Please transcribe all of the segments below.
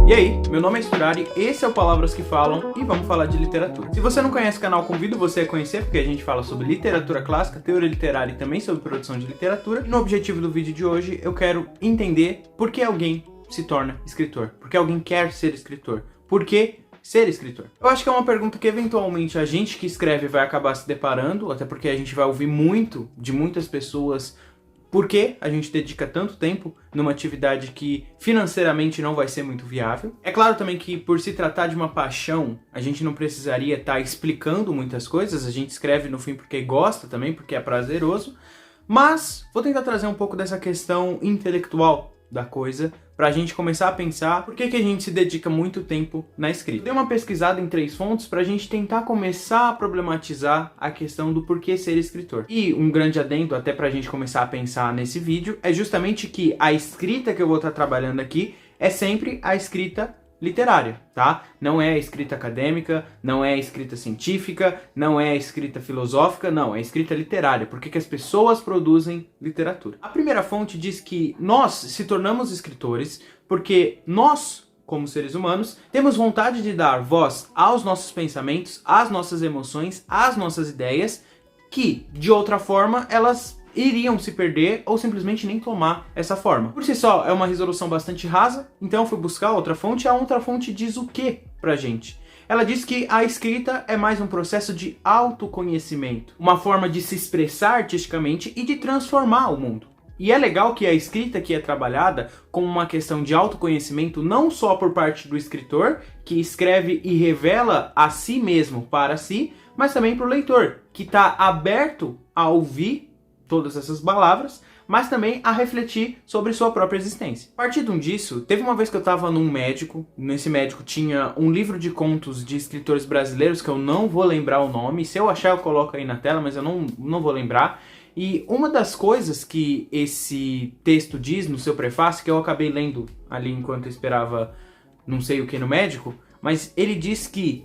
E aí, meu nome é Sturari, esse é o Palavras que Falam e vamos falar de literatura. Se você não conhece o canal, convido você a conhecer, porque a gente fala sobre literatura clássica, teoria literária e também sobre produção de literatura. E no objetivo do vídeo de hoje, eu quero entender por que alguém se torna escritor, por que alguém quer ser escritor, por que ser escritor. Eu acho que é uma pergunta que eventualmente a gente que escreve vai acabar se deparando, até porque a gente vai ouvir muito de muitas pessoas. Por que a gente dedica tanto tempo numa atividade que financeiramente não vai ser muito viável? É claro também que por se tratar de uma paixão, a gente não precisaria estar explicando muitas coisas, a gente escreve no fim porque gosta também, porque é prazeroso, mas vou tentar trazer um pouco dessa questão intelectual da coisa, pra gente começar a pensar por que a gente se dedica muito tempo na escrita. Dei uma pesquisada em 3 fontes pra gente tentar começar a problematizar a questão do porquê ser escritor. E um grande adendo, até pra gente começar a pensar nesse vídeo, é justamente que a escrita que eu vou estar trabalhando aqui é sempre a escrita literária, tá? Não é a escrita acadêmica, não é a escrita científica, não é a escrita filosófica, não, é a escrita literária, porque as pessoas produzem literatura. A primeira fonte diz que nós se tornamos escritores porque nós, como seres humanos, temos vontade de dar voz aos nossos pensamentos, às nossas emoções, às nossas ideias, que, de outra forma, elas iriam se perder ou simplesmente nem tomar essa forma. Por si só, é uma resolução bastante rasa, então eu fui buscar outra fonte. A outra fonte diz o que pra gente? Ela diz que a escrita é mais um processo de autoconhecimento, uma forma de se expressar artisticamente e de transformar o mundo. E é legal que a escrita aqui é trabalhada como uma questão de autoconhecimento não só por parte do escritor, que escreve e revela a si mesmo para si, mas também para o leitor, que está aberto a ouvir todas essas palavras, mas também a refletir sobre sua própria existência. Partindo disso, teve uma vez que eu estava num médico, nesse médico tinha um livro de contos de escritores brasileiros, que eu não vou lembrar o nome, se eu achar eu coloco aí na tela, mas eu não vou lembrar. E uma das coisas que esse texto diz no seu prefácio, que eu acabei lendo ali enquanto eu esperava não sei o que no médico, mas ele diz que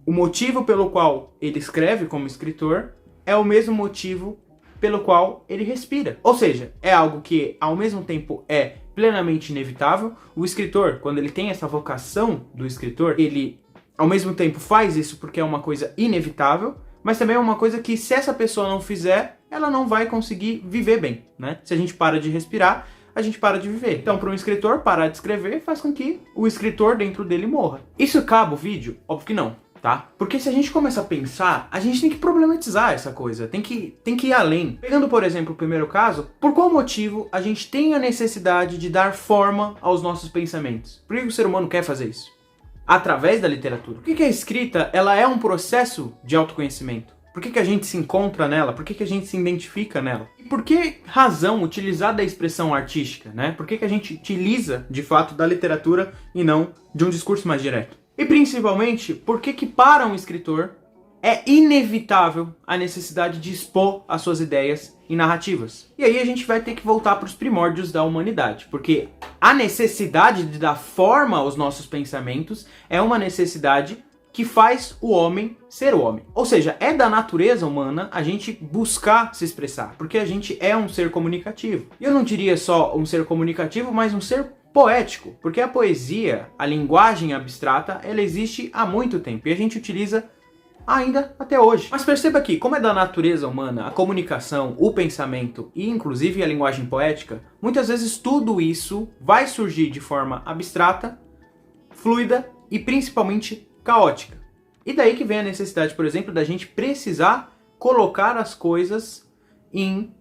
o motivo pelo qual ele escreve como escritor é o mesmo motivo pelo qual ele respira. Ou seja, é algo que ao mesmo tempo é plenamente inevitável. O escritor, quando ele tem essa vocação do escritor, ele ao mesmo tempo faz isso porque é uma coisa inevitável, mas também é uma coisa que se essa pessoa não fizer, ela não vai conseguir viver bem, né? Se a gente para de respirar, a gente para de viver. Então, para um escritor, parar de escrever faz com que o escritor dentro dele morra. Isso acaba o vídeo? Óbvio que não. Tá? Porque se a gente começa a pensar, a gente tem que problematizar essa coisa, tem que ir além. Pegando, por exemplo, o primeiro caso, por qual motivo a gente tem a necessidade de dar forma aos nossos pensamentos? Por que o ser humano quer fazer isso? Através da literatura. Por que a escrita ela é um processo de autoconhecimento? Por que a gente se encontra nela? Por que a gente se identifica nela? E por que razão utilizar da expressão artística, né? Por que a gente utiliza, de fato, da literatura e não de um discurso mais direto? E principalmente, por que para um escritor é inevitável a necessidade de expor as suas ideias e narrativas? E aí a gente vai ter que voltar para os primórdios da humanidade, porque a necessidade de dar forma aos nossos pensamentos é uma necessidade que faz o homem ser o homem. Ou seja, é da natureza humana a gente buscar se expressar, porque a gente é um ser comunicativo. E eu não diria só um ser comunicativo, mas um ser poético, porque a poesia, a linguagem abstrata, ela existe há muito tempo e a gente utiliza ainda até hoje. Mas perceba que, como é da natureza humana, a comunicação, o pensamento e inclusive a linguagem poética, muitas vezes tudo isso vai surgir de forma abstrata, fluida e principalmente caótica. E daí que vem a necessidade, por exemplo, da gente precisar colocar as coisas em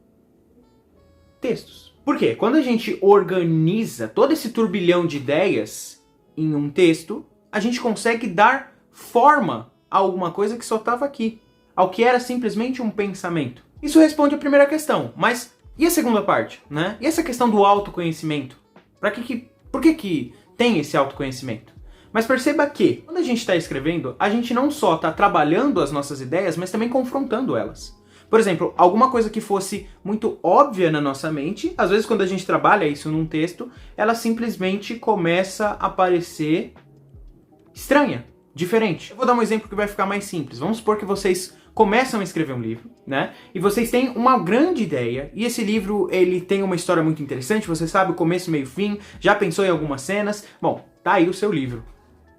textos. Por quê? Quando a gente organiza todo esse turbilhão de ideias em um texto, a gente consegue dar forma a alguma coisa que só estava aqui, ao que era simplesmente um pensamento. Isso responde à primeira questão, mas e a segunda parte, né? E essa questão do autoconhecimento? Por que tem esse autoconhecimento? Mas perceba que, quando a gente está escrevendo, a gente não só está trabalhando as nossas ideias, mas também confrontando elas. Por exemplo, alguma coisa que fosse muito óbvia na nossa mente, às vezes quando a gente trabalha isso num texto, ela simplesmente começa a parecer estranha, diferente. Eu vou dar um exemplo que vai ficar mais simples. Vamos supor que vocês começam a escrever um livro, né? E vocês têm uma grande ideia, e esse livro, ele tem uma história muito interessante, você sabe o começo, meio e fim, já pensou em algumas cenas. Bom, tá aí o seu livro,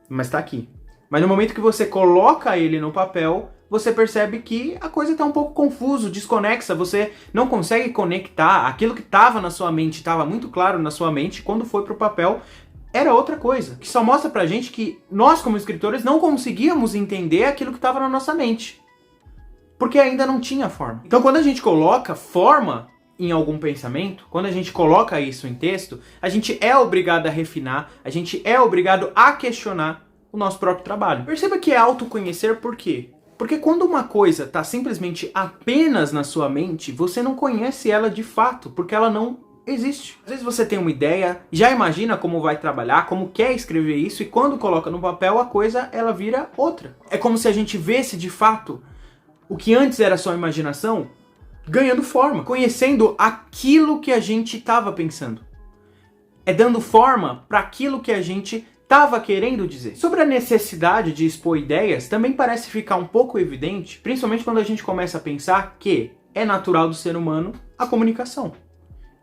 mas tá aqui. Mas no momento que você coloca ele no papel, você percebe que a coisa está um pouco confusa, desconexa, você não consegue conectar aquilo que estava na sua mente, estava muito claro na sua mente, quando foi para o papel, era outra coisa. Que só mostra pra gente que nós, como escritores, não conseguíamos entender aquilo que estava na nossa mente. Porque ainda não tinha forma. Então quando a gente coloca forma em algum pensamento, quando a gente coloca isso em texto, a gente é obrigado a refinar, a gente é obrigado a questionar o nosso próprio trabalho. Perceba que é autoconhecer por quê? Porque quando uma coisa está simplesmente apenas na sua mente, você não conhece ela de fato, porque ela não existe. Às vezes você tem uma ideia, já imagina como vai trabalhar, como quer escrever isso, e quando coloca no papel a coisa, ela vira outra. É como se a gente visse de fato o que antes era só imaginação, ganhando forma, conhecendo aquilo que a gente estava pensando. É dando forma para aquilo que a gente estava querendo dizer. Sobre a necessidade de expor ideias, também parece ficar um pouco evidente, principalmente quando a gente começa a pensar que é natural do ser humano a comunicação.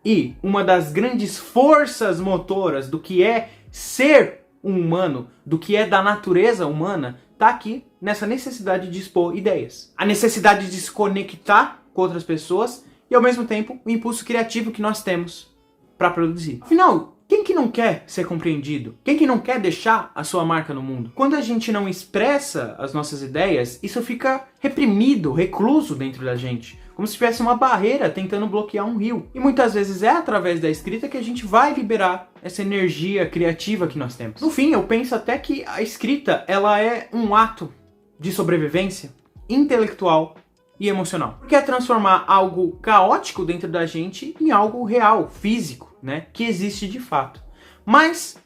E uma das grandes forças motoras do que é ser um humano, do que é da natureza humana, está aqui nessa necessidade de expor ideias. A necessidade de se conectar com outras pessoas e, ao mesmo tempo, o impulso criativo que nós temos para produzir. Afinal, quem que não quer ser compreendido? Quem que não quer deixar a sua marca no mundo? Quando a gente não expressa as nossas ideias, isso fica reprimido, recluso dentro da gente. Como se tivesse uma barreira tentando bloquear um rio. E muitas vezes é através da escrita que a gente vai liberar essa energia criativa que nós temos. No fim, eu penso até que a escrita, ela é um ato de sobrevivência intelectual e emocional. Porque é transformar algo caótico dentro da gente em algo real, físico, né? Que existe de fato. Mas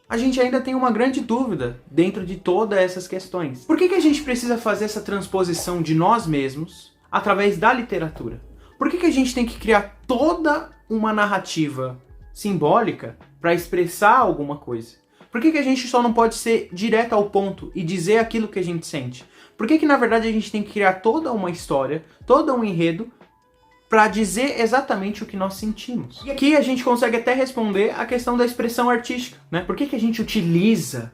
a gente ainda tem uma grande dúvida dentro de todas essas questões. Por que a gente precisa fazer essa transposição de nós mesmos através da literatura? Por que a gente tem que criar toda uma narrativa simbólica para expressar alguma coisa? Por que a gente só não pode ser direto ao ponto e dizer aquilo que a gente sente? Por que na verdade a gente tem que criar toda uma história, todo um enredo para dizer exatamente o que nós sentimos? E aqui a gente consegue até responder a questão da expressão artística, né? Por que a gente utiliza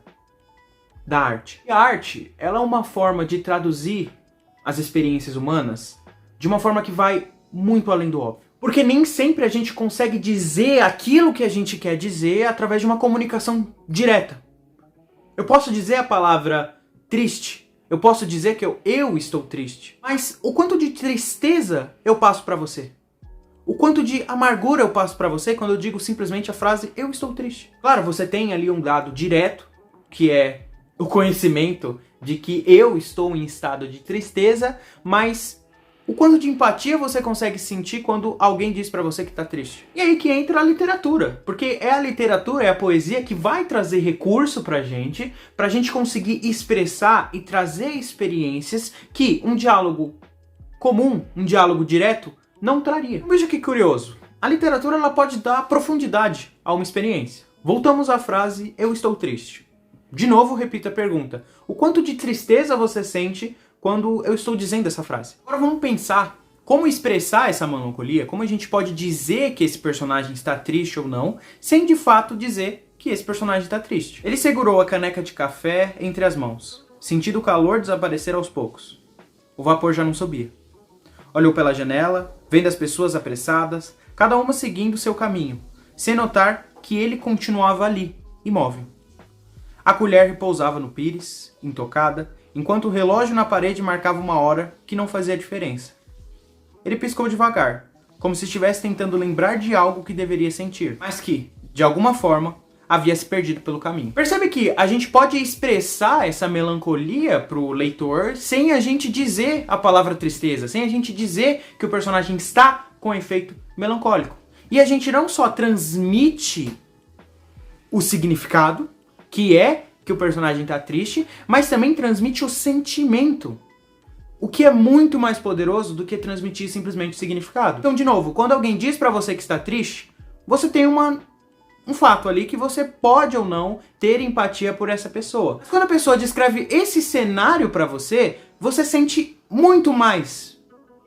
da arte? E a arte, ela é uma forma de traduzir as experiências humanas de uma forma que vai muito além do óbvio. Porque nem sempre a gente consegue dizer aquilo que a gente quer dizer através de uma comunicação direta. Eu posso dizer a palavra triste, eu posso dizer que eu estou triste, mas o quanto de tristeza eu passo para você? O quanto de amargura eu passo para você quando eu digo simplesmente a frase eu estou triste? Claro, você tem ali um dado direto, que é o conhecimento de que eu estou em estado de tristeza, mas o quanto de empatia você consegue sentir quando alguém diz pra você que tá triste? E aí que entra a literatura, porque é a literatura, é a poesia que vai trazer recurso pra gente conseguir expressar e trazer experiências que um diálogo comum, um diálogo direto, não traria. Veja que curioso, a literatura ela pode dar profundidade a uma experiência. Voltamos à frase eu estou triste. De novo, repito a pergunta. O quanto de tristeza você sente quando eu estou dizendo essa frase? Agora vamos pensar como expressar essa melancolia, como a gente pode dizer que esse personagem está triste ou não, sem de fato dizer que esse personagem está triste. Ele segurou a caneca de café entre as mãos, sentindo o calor desaparecer aos poucos. O vapor já não subia. Olhou pela janela, vendo as pessoas apressadas, cada uma seguindo seu caminho, sem notar que ele continuava ali, imóvel. A colher repousava no pires, intocada, enquanto o relógio na parede marcava uma hora que não fazia diferença. Ele piscou devagar, como se estivesse tentando lembrar de algo que deveria sentir, mas que, de alguma forma, havia se perdido pelo caminho. Percebe que a gente pode expressar essa melancolia pro leitor sem a gente dizer a palavra tristeza, sem a gente dizer que o personagem está com efeito melancólico. E a gente não só transmite o significado, que é que o personagem está triste, mas também transmite o sentimento. O que é muito mais poderoso do que transmitir simplesmente o significado. Então, de novo, quando alguém diz pra você que está triste, você tem um fato ali que você pode ou não ter empatia por essa pessoa. Mas quando a pessoa descreve esse cenário pra você, você sente muito mais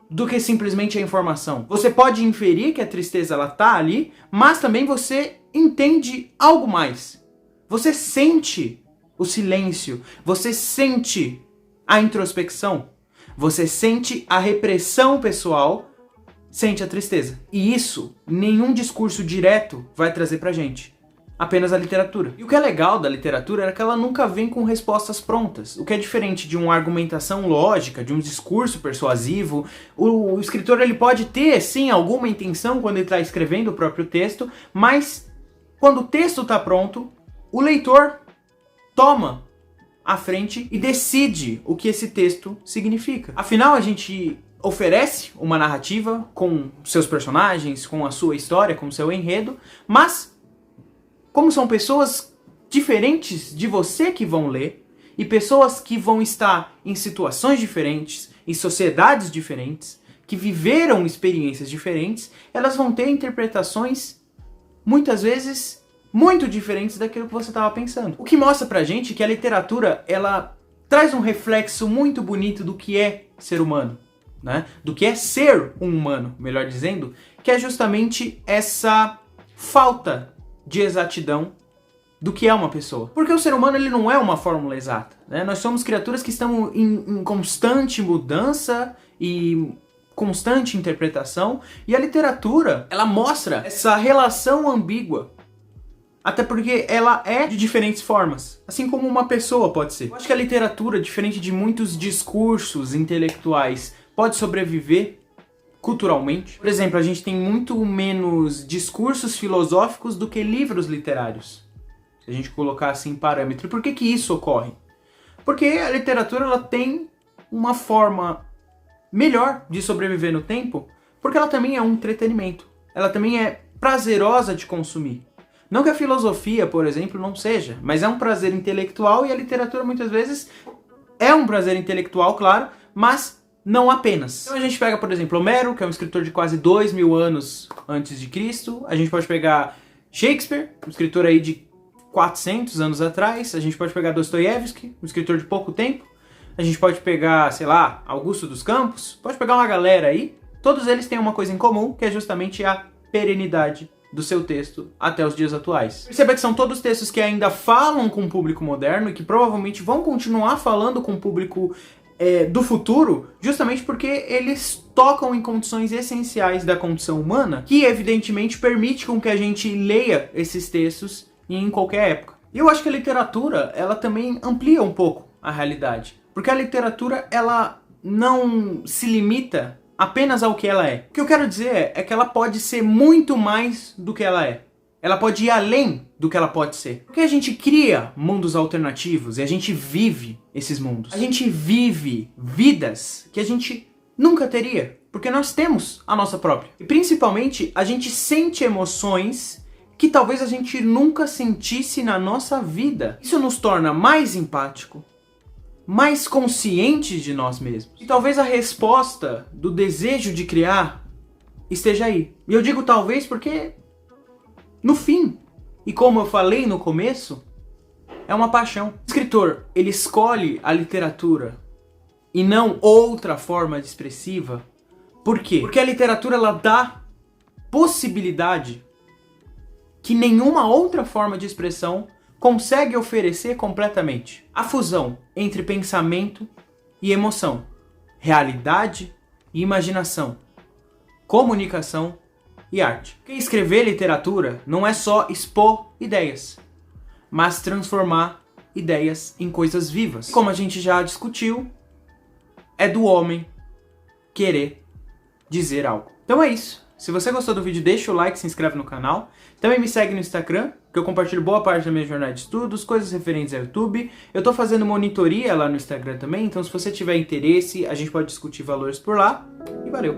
do que simplesmente a informação. Você pode inferir que a tristeza ela tá ali, mas também você entende algo mais. Você sente o silêncio, você sente a introspecção, você sente a repressão pessoal, sente a tristeza. E isso nenhum discurso direto vai trazer pra gente. Apenas a literatura. E o que é legal da literatura é que ela nunca vem com respostas prontas. O que é diferente de uma argumentação lógica, de um discurso persuasivo. O escritor ele pode ter, sim, alguma intenção quando ele está escrevendo o próprio texto, mas quando o texto está pronto, o leitor toma a frente e decide o que esse texto significa. Afinal, a gente oferece uma narrativa com seus personagens, com a sua história, com o seu enredo, mas como são pessoas diferentes de você que vão ler, e pessoas que vão estar em situações diferentes, em sociedades diferentes, que viveram experiências diferentes, elas vão ter interpretações, muitas vezes, muito diferentes daquilo que você estava pensando. O que mostra pra gente que a literatura, ela traz um reflexo muito bonito do que é ser humano, né? Do que é ser um humano, melhor dizendo, que é justamente essa falta de exatidão do que é uma pessoa. Porque o ser humano ele não é uma fórmula exata, né? Nós somos criaturas que estão em constante mudança e constante interpretação, e a literatura ela mostra essa relação ambígua, até porque ela é de diferentes formas, assim como uma pessoa pode ser. Eu acho que a literatura, diferente de muitos discursos intelectuais, pode sobreviver culturalmente. Por exemplo, a gente tem muito menos discursos filosóficos do que livros literários. Se a gente colocar assim em parâmetro. Por que que isso ocorre? Porque a literatura ela tem uma forma melhor de sobreviver no tempo, porque ela também é um entretenimento. Ela também é prazerosa de consumir. Não que a filosofia, por exemplo, não seja, mas é um prazer intelectual e a literatura muitas vezes é um prazer intelectual, claro, mas não apenas. Então a gente pega, por exemplo, Homero, que é um escritor de quase 2000 anos antes de Cristo. A gente pode pegar Shakespeare, um escritor aí de 400 anos atrás. A gente pode pegar Dostoiévski, um escritor de pouco tempo. A gente pode pegar, sei lá, Augusto dos Campos. Pode pegar uma galera aí. Todos eles têm uma coisa em comum, que é justamente a perenidade do seu texto até os dias atuais. Perceba que são todos textos que ainda falam com o público moderno e que provavelmente vão continuar falando com o público do futuro, justamente porque eles tocam em condições essenciais da condição humana, que evidentemente permite com que a gente leia esses textos em qualquer época. E eu acho que a literatura, ela também amplia um pouco a realidade, porque a literatura, ela não se limita apenas ao que ela é. O que eu quero dizer é que ela pode ser muito mais do que ela é. Ela pode ir além do que ela pode ser. Porque a gente cria mundos alternativos e a gente vive esses mundos. A gente vive vidas que a gente nunca teria, porque nós temos a nossa própria. E principalmente, a gente sente emoções que talvez a gente nunca sentisse na nossa vida. Isso nos torna mais empático, mais conscientes de nós mesmos. E talvez a resposta do desejo de criar esteja aí. E eu digo talvez porque, no fim, e como eu falei no começo, é uma paixão. O escritor, ele escolhe a literatura e não outra forma de expressiva. Por quê? Porque a literatura ela dá possibilidade que nenhuma outra forma de expressão consegue oferecer completamente. A fusão entre pensamento e emoção, realidade e imaginação, comunicação e arte. Porque escrever literatura não é só expor ideias, mas transformar ideias em coisas vivas. Como a gente já discutiu, é do homem querer dizer algo. Então é isso. Se você gostou do vídeo, deixa o like, se inscreve no canal. Também me segue no Instagram, que eu compartilho boa parte da minha jornada de estudos, coisas referentes ao YouTube. Eu tô fazendo monitoria lá no Instagram também, então se você tiver interesse, a gente pode discutir valores por lá. E valeu!